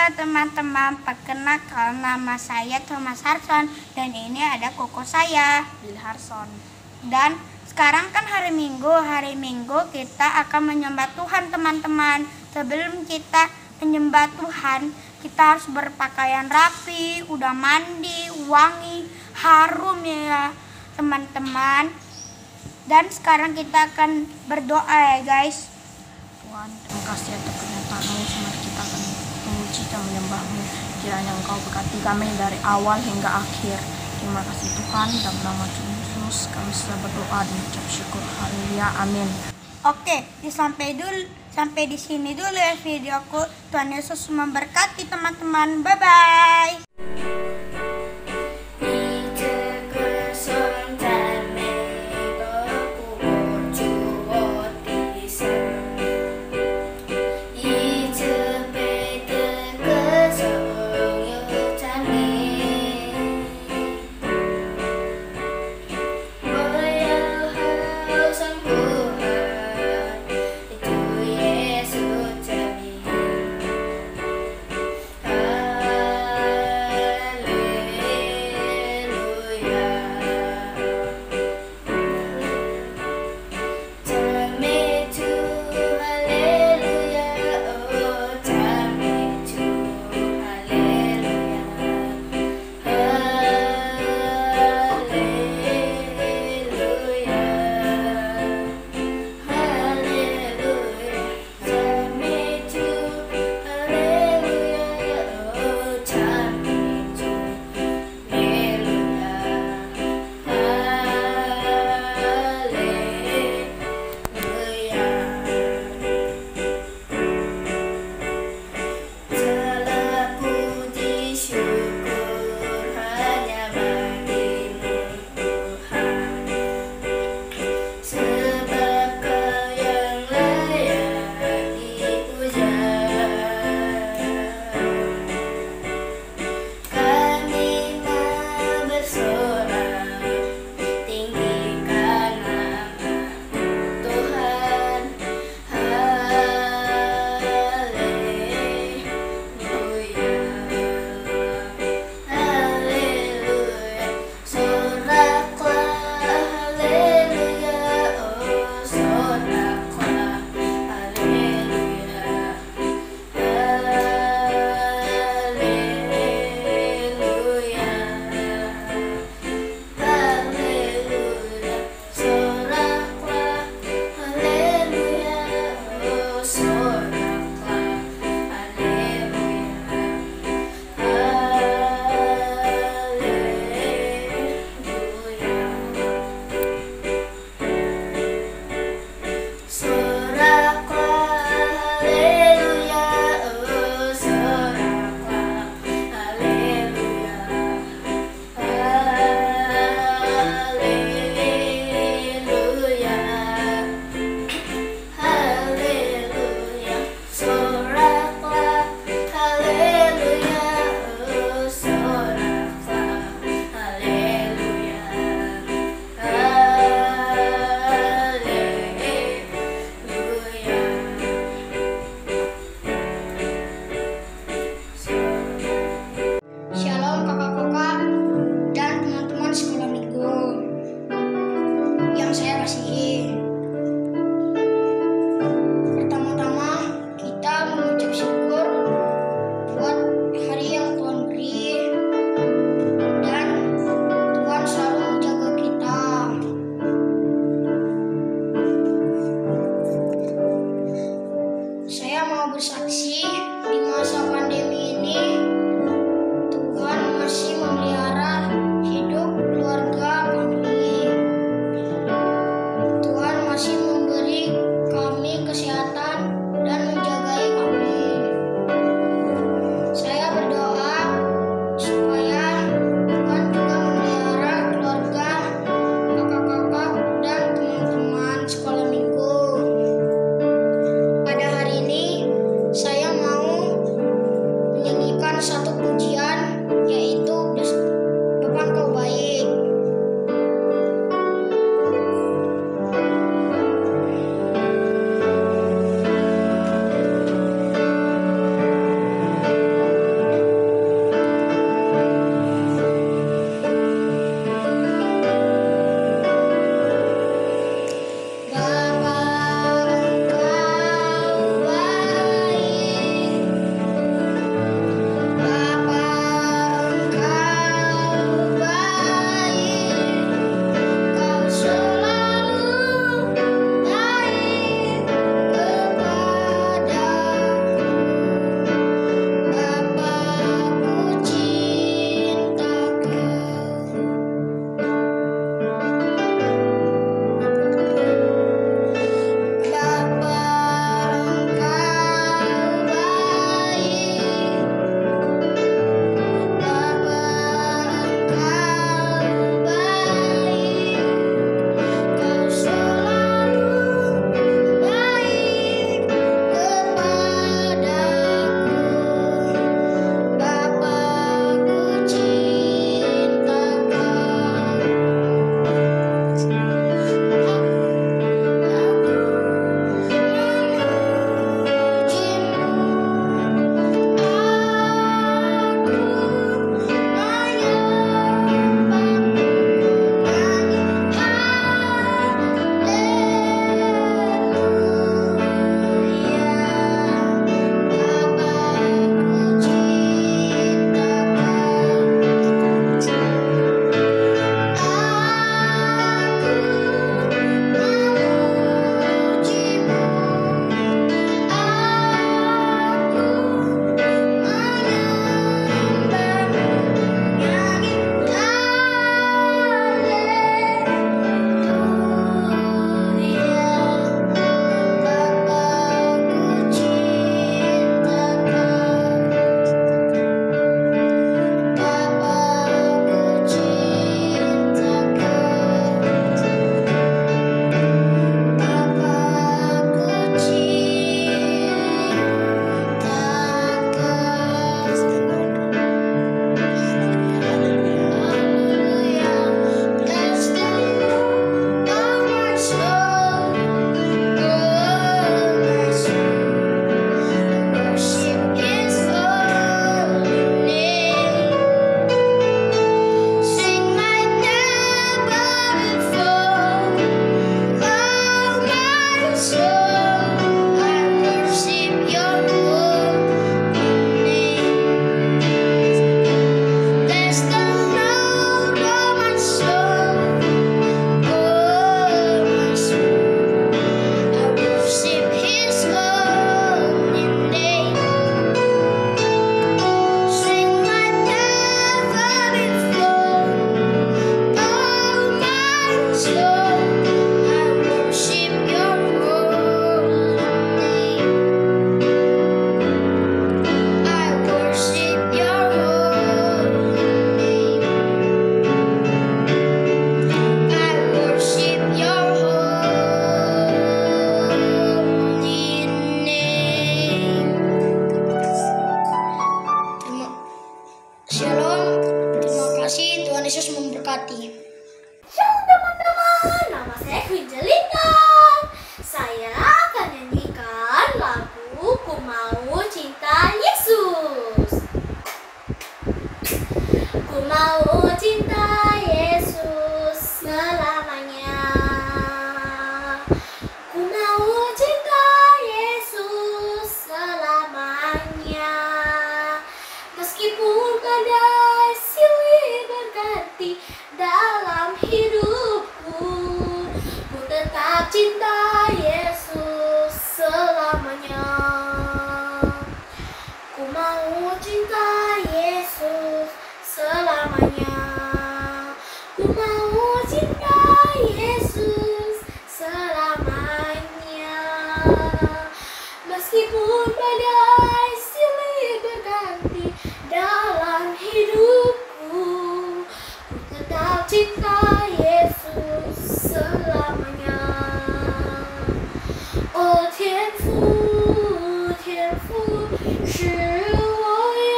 Halo teman-teman, perkenalkan nama saya Thomas Harson dan ini ada koko saya, Bill Harson. Dan sekarang kan hari Minggu kita akan menyembah Tuhan teman-teman. Sebelum kita menyembah Tuhan, kita harus berpakaian rapi, udah mandi, wangi, harum ya teman-teman. Dan sekarang kita akan berdoa ya guys. Tuhan, terima kasih atas kenyataanmu. Mari kita akan memuji dan menyembahmu. Kiranya Engkau berkati kami dari awal hingga akhir. Terima kasih Tuhan, dalam nama Tuhan Yesus kami sudah berdoa dan ucap syukur. Haleluya, amin. Oke, sampai di sini dulu ya videoku. Tuhan Yesus memberkati teman-teman. Bye bye. mau cinta Yesus selamanya. Ku mau cinta Yesus selamanya. Meskipun badai silih berganti dalam hidupku, ku tetap cinta Yesus selamanya. Ku mau cinta Yesus selamanya. Ku mau cinta Yesus selamanya. Meskipun badai silih berganti dalam hidupku, ku tetap cinta Yesus selamanya. Oh 天父，天父，是我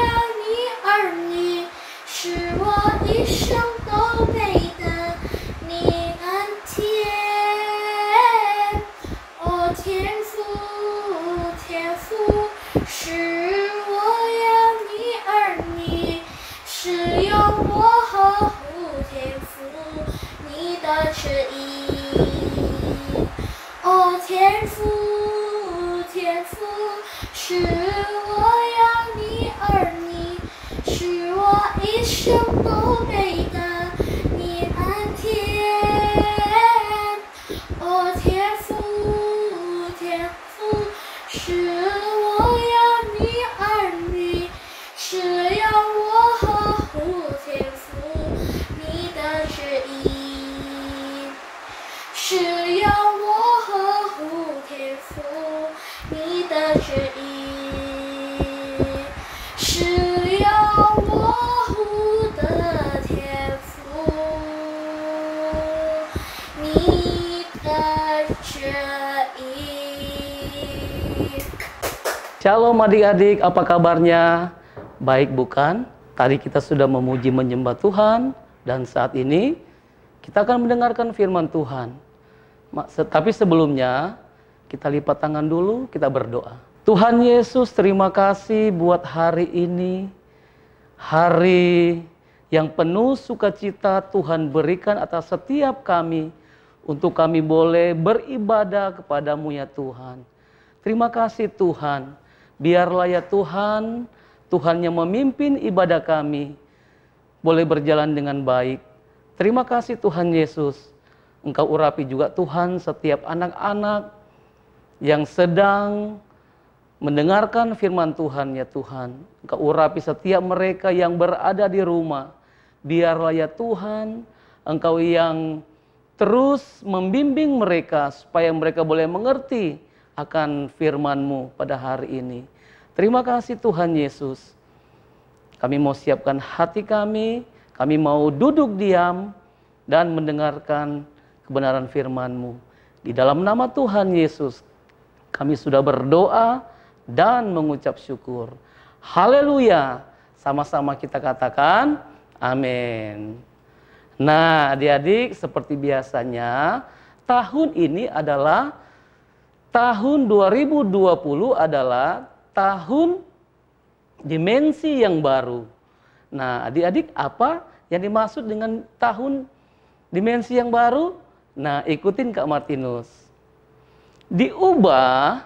要你儿女，是我一生都配得你恩典。哦天父，天父，是我要你儿女，是要我呵护天父你的旨意。哦天父，天父，是我要你儿女，是我一生都配得你恩典。哦天父，天父，是我要你儿女，是要我呵护天父你的旨意，是要我呵护天父你的旨意，是要我护的天父你的旨意。 Shalom adik-adik, apa kabarnya? Baik bukan? Tadi kita sudah memuji menyembah Tuhan dan saat ini kita akan mendengarkan firman Tuhan. Tapi sebelumnya kita lipat tangan dulu, kita berdoa. Tuhan Yesus, terima kasih buat hari ini. Hari yang penuh sukacita Tuhan berikan atas setiap kami untuk kami boleh beribadah kepadamu ya Tuhan. Terima kasih Tuhan. Biarlah ya Tuhan, Tuhan yang memimpin ibadah kami boleh berjalan dengan baik. Terima kasih Tuhan Yesus. Engkau urapi juga Tuhan setiap anak-anak yang sedang mendengarkan firman Tuhan ya Tuhan. Engkau urapi setiap mereka yang berada di rumah. Biarlah ya Tuhan, Engkau yang terus membimbing mereka supaya mereka boleh mengerti akan firman-Mu pada hari ini. Terima kasih Tuhan Yesus. Kami mau siapkan hati kami mau duduk diam dan mendengarkan kebenaran firman-Mu. Di dalam nama Tuhan Yesus, kami sudah berdoa dan mengucap syukur. Haleluya. Sama-sama kita katakan amin. Nah, adik-adik, seperti biasanya, tahun ini adalah tahun 2020 adalah tahun dimensi yang baru. Nah, adik-adik, apa yang dimaksud dengan tahun dimensi yang baru? Nah, ikutin Kak Martinus. Diubah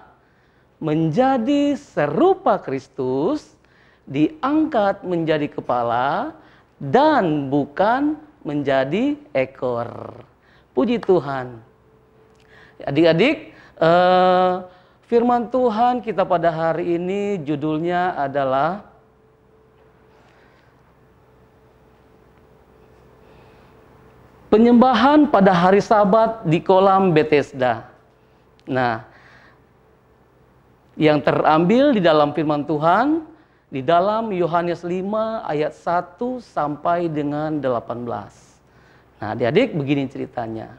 menjadi serupa Kristus, diangkat menjadi kepala, dan bukan menjadi ekor. Puji Tuhan. Adik-adik, firman Tuhan kita pada hari ini judulnya adalah penyembahan pada hari Sabat di kolam Bethesda. Nah, yang terambil di dalam firman Tuhan di dalam Yohanes 5 ayat 1 sampai dengan 18. Nah, adik-adik, begini ceritanya.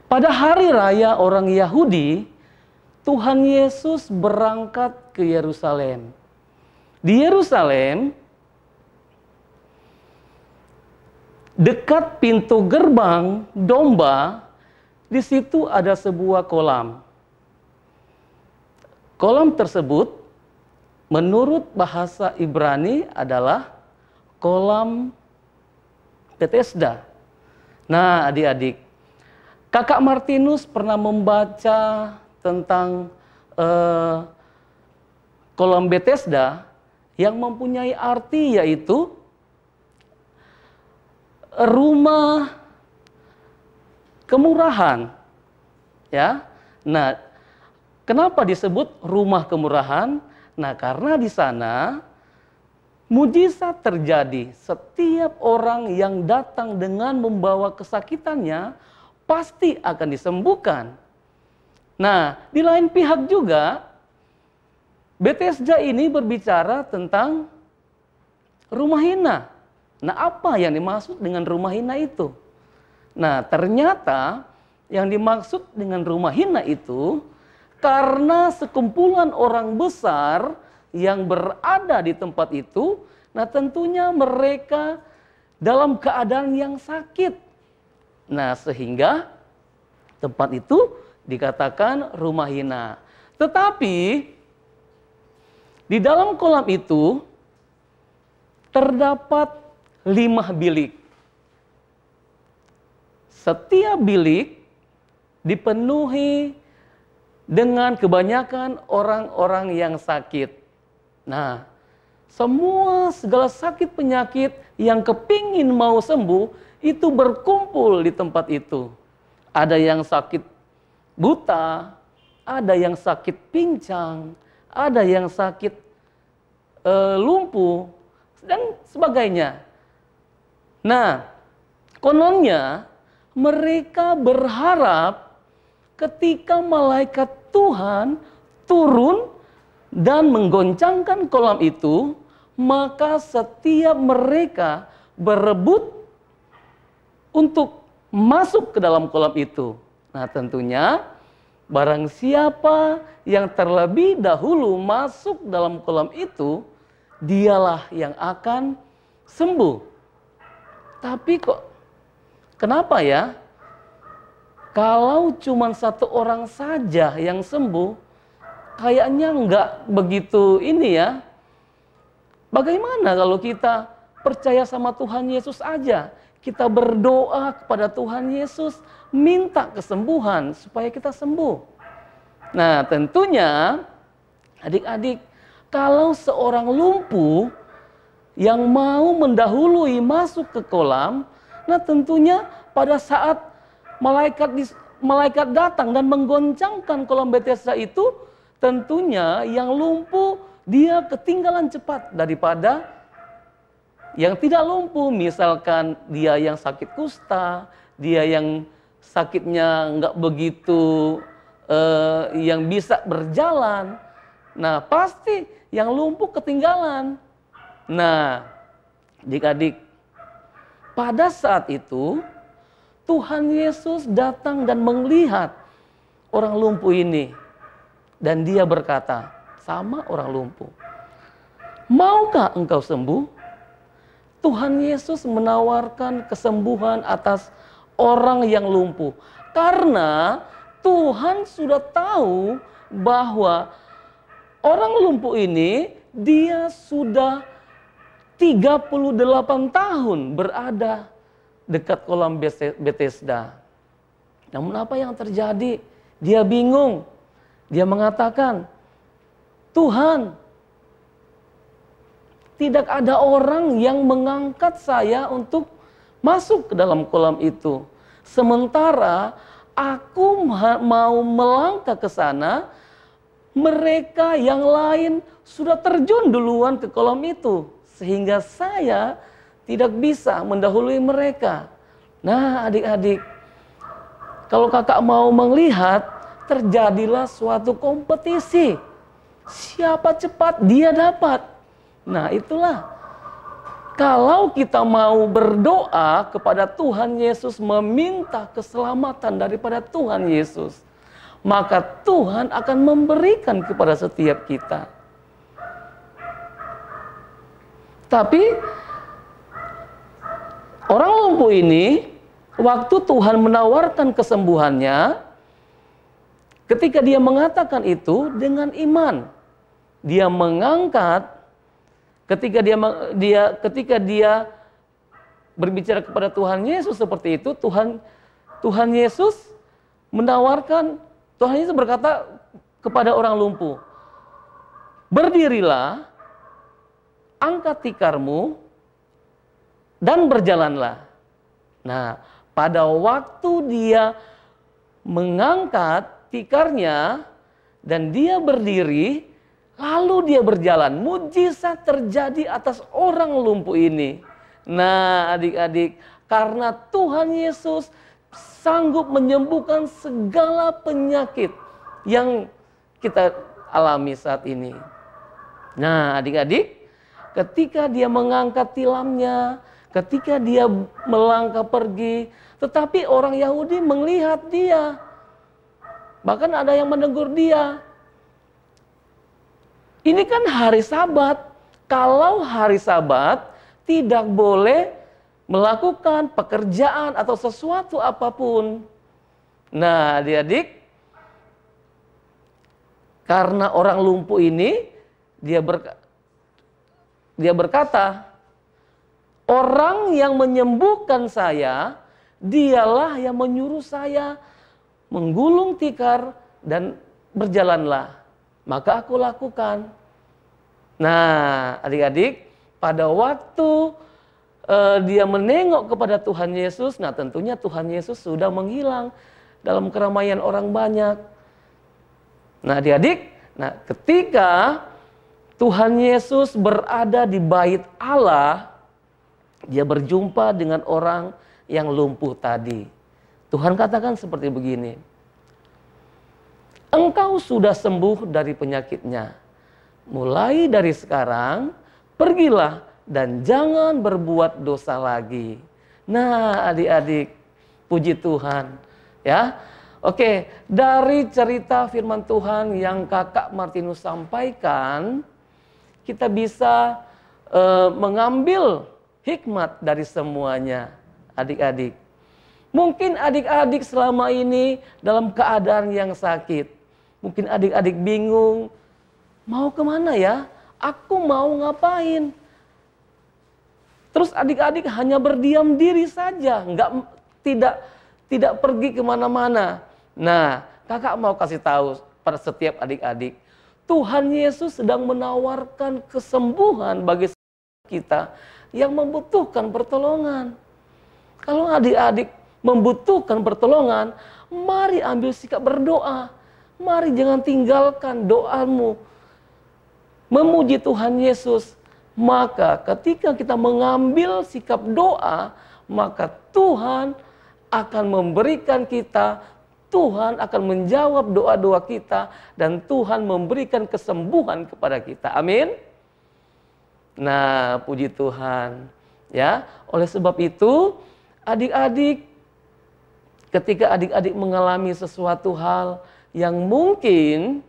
Pada hari raya orang Yahudi, Tuhan Yesus berangkat ke Yerusalem. Di Yerusalem, dekat pintu gerbang domba, di situ ada sebuah kolam. Kolam tersebut menurut bahasa Ibrani adalah kolam Bethesda. Nah, adik-adik, Kakak Martinus pernah membaca tentang kolam Bethesda yang mempunyai arti yaitu rumah kemurahan. Ya. Nah, kenapa disebut rumah kemurahan? Nah, karena di sana mujizat terjadi. Setiap orang yang datang dengan membawa kesakitannya pasti akan disembuhkan. Nah, di lain pihak juga Bethesda ini berbicara tentang rumah hina. Nah, apa yang dimaksud dengan rumah hina itu? Nah, ternyata yang dimaksud dengan rumah hina itu karena sekumpulan orang besar yang berada di tempat itu, nah tentunya mereka dalam keadaan yang sakit. Nah, sehingga tempat itu dikatakan rumah hina. Tetapi di dalam kolam itu terdapat 5 bilik. Setiap bilik dipenuhi dengan kebanyakan orang-orang yang sakit. Nah, segala sakit penyakit yang kepingin mau sembuh itu berkumpul di tempat itu. Ada yang sakit buta, ada yang sakit pincang, ada yang sakit lumpuh, dan sebagainya. Nah, kononnya mereka berharap ketika malaikat Tuhan turun dan menggoncangkan kolam itu, maka setiap mereka berebut untuk masuk ke dalam kolam itu. Nah, tentunya barang siapa yang terlebih dahulu masuk dalam kolam itu, dialah yang akan sembuh. Tapi kok kenapa ya? Kalau cuma satu orang saja yang sembuh, kayaknya nggak begitu ini ya. Bagaimana kalau kita percaya sama Tuhan Yesus aja? Kita berdoa kepada Tuhan Yesus, minta kesembuhan supaya kita sembuh. Nah, tentunya adik-adik, kalau seorang lumpuh yang mau mendahului masuk ke kolam, nah tentunya pada saat malaikat datang dan menggoncangkan kolam Bethesda itu, tentunya yang lumpuh dia ketinggalan cepat daripada yang tidak lumpuh. Misalkan dia yang sakit kusta, dia yang sakitnya nggak begitu yang bisa berjalan, nah pasti yang lumpuh ketinggalan. Nah, adik-adik, pada saat itu Tuhan Yesus datang dan melihat orang lumpuh ini, dan dia berkata sama orang lumpuh, "Maukah engkau sembuh?" Tuhan Yesus menawarkan kesembuhan atas orang yang lumpuh. Karena Tuhan sudah tahu bahwa orang lumpuh ini dia sudah 38 tahun berada dekat kolam Bethesda. Namun apa yang terjadi? Dia bingung. Dia mengatakan, "Tuhan, tidak ada orang yang mengangkat saya untuk masuk ke dalam kolam itu. Sementara aku mau melangkah ke sana, mereka yang lain sudah terjun duluan ke kolam itu. Sehingga saya tidak bisa mendahului mereka." Nah, adik-adik, kalau kakak mau melihat, terjadilah suatu kompetisi. Siapa cepat, dia dapat. Nah, itulah. Kalau kita mau berdoa kepada Tuhan Yesus, meminta keselamatan daripada Tuhan Yesus, maka Tuhan akan memberikan kepada setiap kita. Tapi orang lumpuh ini, waktu Tuhan menawarkan kesembuhannya, ketika dia mengatakan itu dengan iman, dia mengangkat ketika dia berbicara kepada Tuhan Yesus seperti itu, Tuhan Yesus menawarkan, Tuhan Yesus berkata kepada orang lumpuh, "Berdirilah, angkat tikarmu, dan berjalanlah." Nah, pada waktu dia mengangkat tikarnya dan dia berdiri, lalu dia berjalan. Mujizat terjadi atas orang lumpuh ini. Nah, adik-adik, karena Tuhan Yesus sanggup menyembuhkan segala penyakit yang kita alami saat ini. Nah, adik-adik, ketika dia mengangkat tilamnya, ketika dia melangkah pergi, tetapi orang Yahudi melihat dia. Bahkan ada yang menegur dia. Ini kan hari Sabat. Kalau hari Sabat tidak boleh melakukan pekerjaan atau sesuatu apapun. Nah, adik-adik, karena orang lumpuh ini, dia berkata, "Orang yang menyembuhkan saya, dialah yang menyuruh saya menggulung tikar dan berjalanlah. Maka aku lakukan." Nah, adik-adik, pada waktu dia menengok kepada Tuhan Yesus, nah tentunya Tuhan Yesus sudah menghilang dalam keramaian orang banyak. Nah, adik-adik, ketika Tuhan Yesus berada di bait Allah, dia berjumpa dengan orang yang lumpuh tadi. Tuhan katakan seperti begini, "Engkau sudah sembuh dari penyakitnya. Mulai dari sekarang, pergilah dan jangan berbuat dosa lagi." Nah, adik-adik, puji Tuhan. Ya, oke, dari cerita firman Tuhan yang Kakak Martinus sampaikan, kita bisa mengambil hikmat dari semuanya, adik-adik. Mungkin adik-adik selama ini dalam keadaan yang sakit. Mungkin adik-adik bingung, mau kemana ya? Aku mau ngapain? Terus adik-adik hanya berdiam diri saja, tidak pergi kemana-mana. Nah, kakak mau kasih tahu pada setiap adik-adik, Tuhan Yesus sedang menawarkan kesembuhan bagi kita yang membutuhkan pertolongan. Kalau adik-adik membutuhkan pertolongan, mari ambil sikap berdoa. Mari jangan tinggalkan doamu. Memuji Tuhan Yesus. Maka ketika kita mengambil sikap doa, maka Tuhan akan memberikan kita, Tuhan akan menjawab doa-doa kita, dan Tuhan memberikan kesembuhan kepada kita. Amin. Nah, puji Tuhan. Ya, oleh sebab itu, adik-adik, ketika adik-adik mengalami sesuatu hal yang mungkin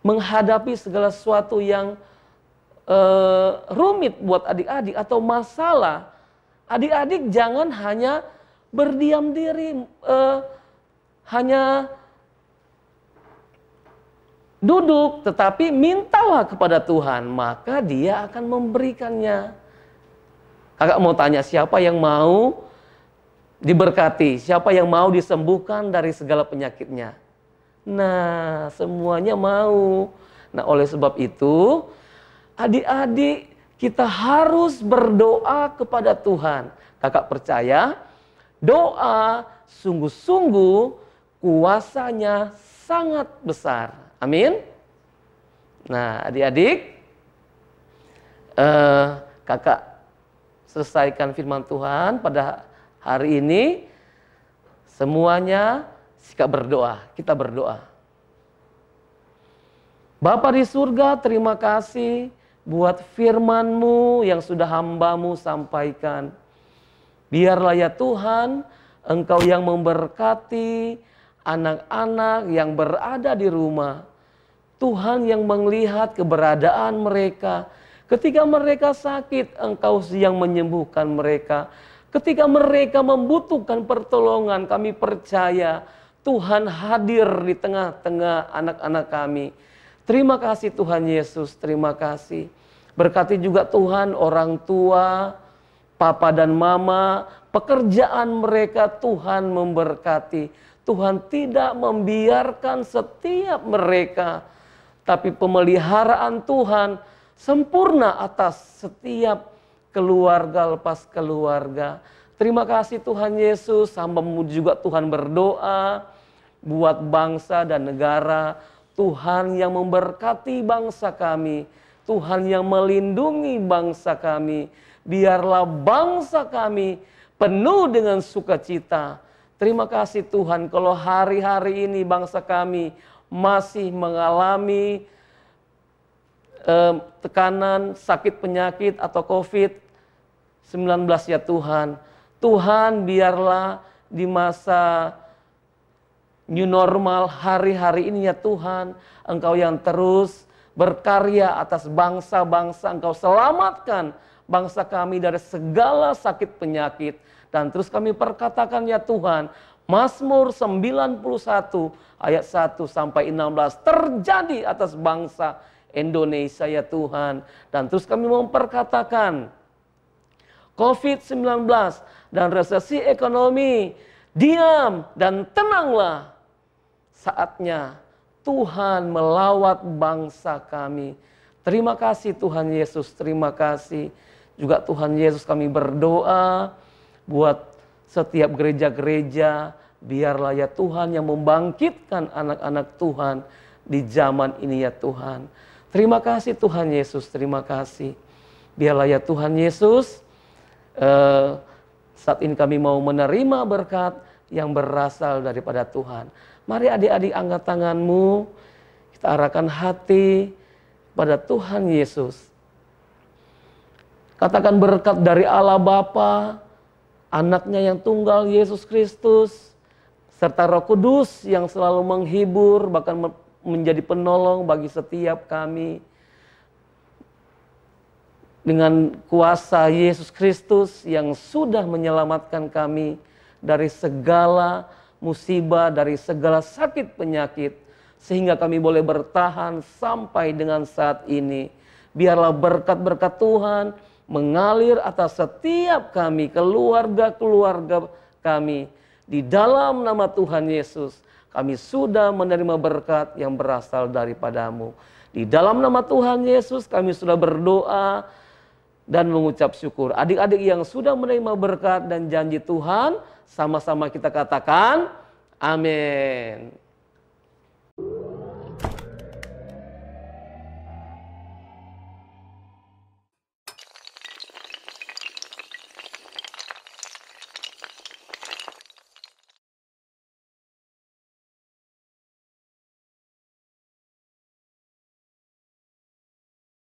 menghadapi segala sesuatu yang rumit buat adik-adik atau masalah, adik-adik jangan hanya berdiam diri, hanya duduk, tetapi mintalah kepada Tuhan, maka Dia akan memberikannya. Kakak mau tanya, siapa yang mau diberkati? Siapa yang mau disembuhkan dari segala penyakitnya? Nah, semuanya mau. Nah, oleh sebab itu, adik-adik kita harus berdoa kepada Tuhan. Kakak percaya, doa sungguh-sungguh kuasanya sangat besar. Amin. Nah, adik-adik, kakak selesaikan firman Tuhan pada hari ini. Semuanya sikap berdoa, kita berdoa. Bapa di surga, terima kasih buat firman-Mu yang sudah hamba-Mu sampaikan. Biarlah ya Tuhan, Engkau yang memberkati anak-anak yang berada di rumah. Tuhan yang melihat keberadaan mereka. Ketika mereka sakit, Engkau yang menyembuhkan mereka. Ketika mereka membutuhkan pertolongan, kami percaya Tuhan hadir di tengah-tengah anak-anak kami. Terima kasih Tuhan Yesus, terima kasih. Berkati juga Tuhan orang tua, papa dan mama, pekerjaan mereka Tuhan memberkati. Tuhan tidak membiarkan setiap mereka, tapi pemeliharaan Tuhan sempurna atas setiap keluarga lepas keluarga. Terima kasih Tuhan Yesus, hamba-Mu juga Tuhan berdoa buat bangsa dan negara. Tuhan yang memberkati bangsa kami, Tuhan yang melindungi bangsa kami. Biarlah bangsa kami penuh dengan sukacita. Terima kasih Tuhan kalau hari-hari ini bangsa kami masih mengalami tekanan, sakit penyakit atau COVID-19 ya Tuhan. Tuhan biarlah di masa new normal hari-hari ini ya Tuhan, Engkau yang terus berkarya atas bangsa-bangsa. Engkau selamatkan bangsa kami dari segala sakit penyakit. Dan terus kami perkatakan ya Tuhan, Mazmur 91 ayat 1 sampai 16 terjadi atas bangsa Indonesia ya Tuhan. Dan terus kami memperkatakan COVID-19 dan resesi ekonomi, diam dan tenanglah. Saatnya Tuhan melawat bangsa kami. Terima kasih Tuhan Yesus, terima kasih. Juga Tuhan Yesus kami berdoa buat setiap gereja-gereja. Biarlah ya Tuhan yang membangkitkan anak-anak Tuhan di zaman ini ya Tuhan. Terima kasih Tuhan Yesus, terima kasih. Biarlah ya Tuhan Yesus, saat ini kami mau menerima berkat yang berasal daripada Tuhan. Mari adik-adik angkat tanganmu, kita arahkan hati pada Tuhan Yesus. Katakan berkat dari Allah Bapa, anaknya yang tunggal Yesus Kristus, serta Roh Kudus yang selalu menghibur, bahkan menjadi penolong bagi setiap kami. Dengan kuasa Yesus Kristus yang sudah menyelamatkan kami dari segala musibah, dari segala sakit penyakit, sehingga kami boleh bertahan sampai dengan saat ini. Biarlah berkat-berkat Tuhan mengalir atas setiap kami, keluarga-keluarga kami. Di dalam nama Tuhan Yesus, kami sudah menerima berkat yang berasal daripada-Mu. Di dalam nama Tuhan Yesus, kami sudah berdoa dan mengucap syukur. Adik-adik yang sudah menerima berkat dan janji Tuhan, sama-sama kita katakan, amin.